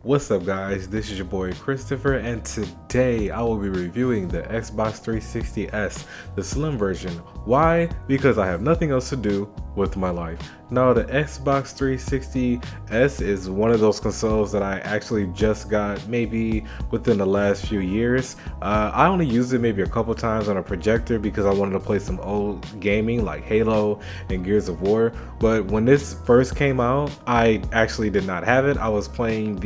What's up guys, this is your boy Christopher, and today I will be reviewing the Xbox 360S, the slim version. Why? Because I have nothing else to do with my life. Now the Xbox 360S is one of those consoles that I actually just got maybe within the last few years. I only used it maybe a couple times on a projector because I wanted to play some old gaming like Halo and Gears of War. But when this first came out, I actually did not have it. I was playing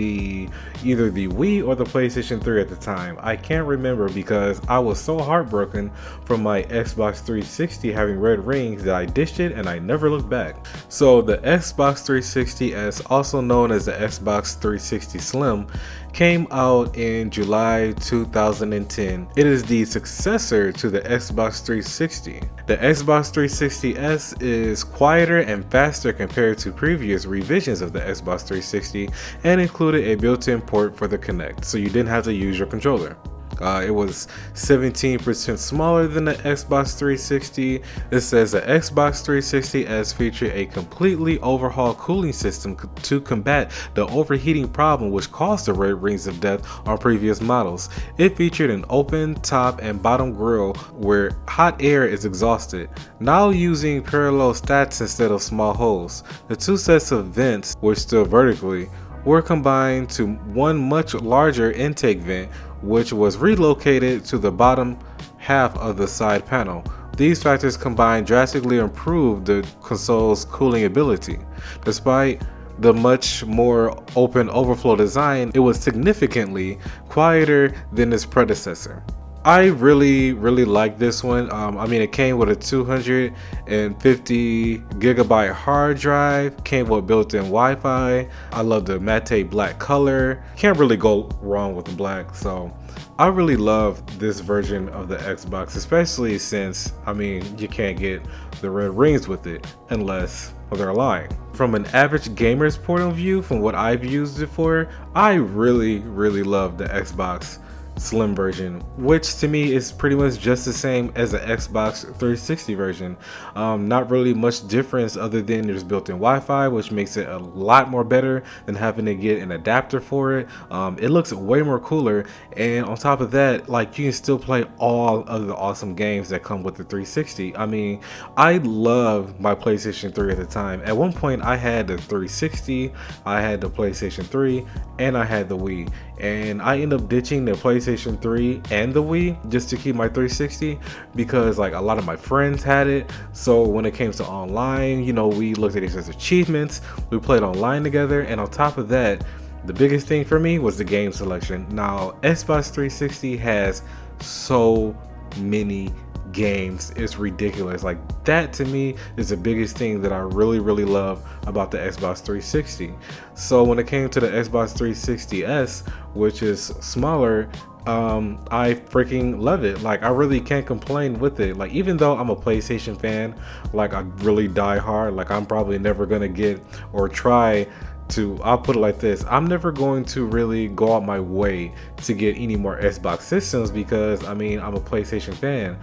either the Wii or the PlayStation 3 at the time. I can't remember because I was so heartbroken from my Xbox 360 having red rings that I ditched it and I never looked back. So the Xbox 360S, also known as the Xbox 360 Slim, came out in July 2010. It is the successor to the Xbox 360. The Xbox 360S is quieter and faster compared to previous revisions of the Xbox 360 and included a built-in port for the Kinect, so you didn't have to use your controller. It was 17% smaller than the Xbox 360. It says the Xbox 360S featured a completely overhauled cooling system to combat the overheating problem which caused the red rings of death on previous models. It featured an open top and bottom grille where hot air is exhausted, now using parallel stacks instead of small holes. The two sets of vents, which stood vertically, were combined to one much larger intake vent, which was relocated to the bottom half of the side panel. These factors combined drastically improved the console's cooling ability. Despite the much more open overflow design, it was significantly quieter than its predecessor. I really like this one. I mean, it came with a 250 gigabyte hard drive, came with built-in Wi-Fi. I love the matte black color. Can't really go wrong with the black, so I really love this version of the Xbox, especially since, I mean, you can't get the red rings with it unless they're lying. From an average gamer's point of view, from what I've used it for, I really love the Xbox Slim version, which to me is pretty much just the same as the Xbox 360 version. Not really much difference other than there's built-in Wi-Fi, which makes it a lot more better than having to get an adapter for it. It looks way more cooler, and on top of that, like, you can still play all of the awesome games that come with the 360. I mean, I love my PlayStation 3 at the time. At one point I had the 360, I had the PlayStation 3, and I had the Wii, and I ended up ditching the PlayStation 3 and the Wii just to keep my 360 because like a lot of my friends had it. So when it came to online, you know, we looked at each other's achievements, we played online together, and on top of that, the biggest thing for me was the game selection. Now Xbox 360 has so many games, it's ridiculous. Like, that to me is the biggest thing that I really love about the Xbox 360. So when it came to the Xbox 360S, which is smaller, I freaking love it. Like, I really can't complain with it. Like, even though I'm a PlayStation fan, like, I really die hard, like, I'm probably never gonna get or try to, I'll put it like this, I'm never going to really go out my way to get any more Xbox systems because, I mean, I'm a PlayStation fan.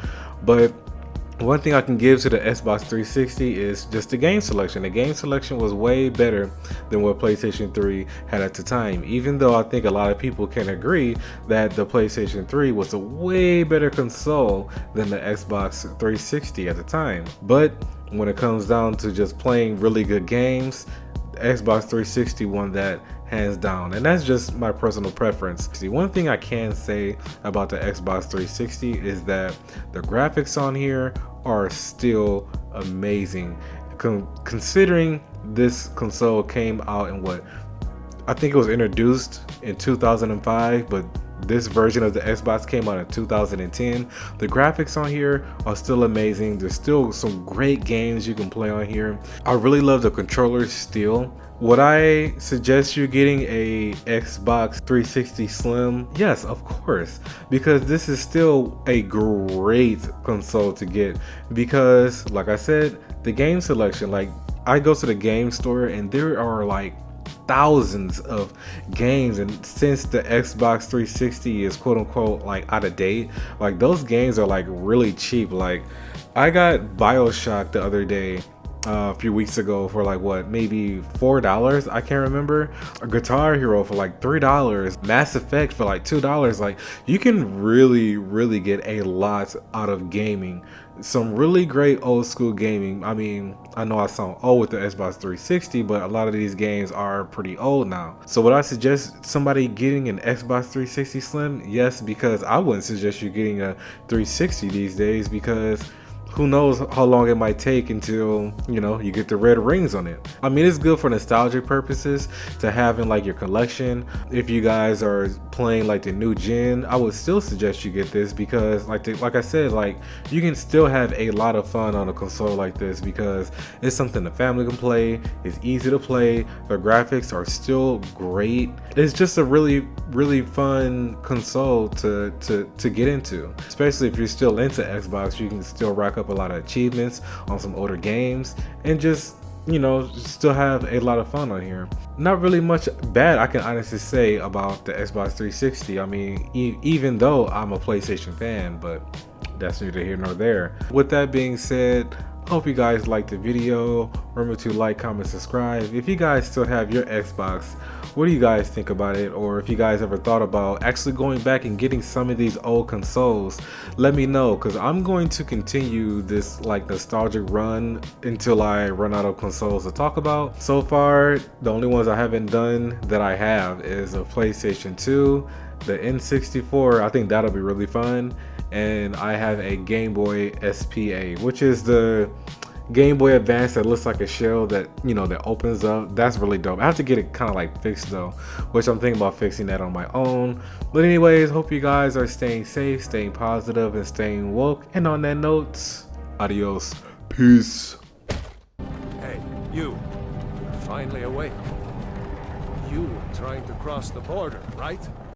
But one thing I can give to the Xbox 360 is just the game selection. The game selection was way better than what PlayStation 3 had at the time, even though I think a lot of people can agree that the PlayStation 3 was a way better console than the Xbox 360 at the time. But when it comes down to just playing really good games, the Xbox 360 won that hands down, and that's just my personal preference. See, one thing I can say about the Xbox 360 is that the graphics on here are still amazing. Considering this console came out in what, I think it was introduced in 2005, but this version of the Xbox came out in 2010. The graphics on here are still amazing. There's still some great games you can play on here. I really love the controllers still. Would I suggest you getting a Xbox 360 Slim? Yes, of course, because this is still a great console to get because, like I said, the game selection, like, I go to the game store and there are like thousands of games, and since the Xbox 360 is quote unquote like out of date, like, those games are like really cheap. Like, I got BioShock the other day a few weeks ago for like what, maybe $4. I can't remember. A Guitar Hero for like $3. Mass Effect for like $2. Like, you can really get a lot out of gaming. Some really great old school gaming. I mean, I know I sound old with the Xbox 360, but a lot of these games are pretty old now. So would I suggest somebody getting an Xbox 360 Slim? Yes, because I wouldn't suggest you getting a 360 these days, because who knows how long it might take until, you know, you get the red rings on it. I mean, it's good for nostalgic purposes to have in like your collection. If you guys are playing like the new gen, I would still suggest you get this, because like I said, like, you can still have a lot of fun on a console like this, because it's something the family can play. It's easy to play. The graphics are still great. It's just a really fun console to get into, especially if you're still into Xbox. You can still rack up a lot of achievements on some older games and just, you know, still have a lot of fun on here. Not really much bad I can honestly say about the Xbox 360. I mean, even though I'm a PlayStation fan, but that's neither here nor there. With that being said, hope you guys liked the video. Remember to like, comment, subscribe. If you guys still have your Xbox, what do you guys think about it? Or if you guys ever thought about actually going back and getting some of these old consoles, let me know, because I'm going to continue this like nostalgic run until I run out of consoles to talk about. So far, the only ones I haven't done that I have is a PlayStation 2, the N64. I think that'll be really fun. And I have a Game Boy SPA, which is the Game Boy Advance that looks like a shell that, you know, that opens up. That's really dope. I have to get it kind of like fixed though, which I'm thinking about fixing that on my own. But anyways, hope you guys are staying safe, staying positive, and staying woke. And on that note, adios. Peace. Hey, you. You're finally awake. You were trying to cross the border, right?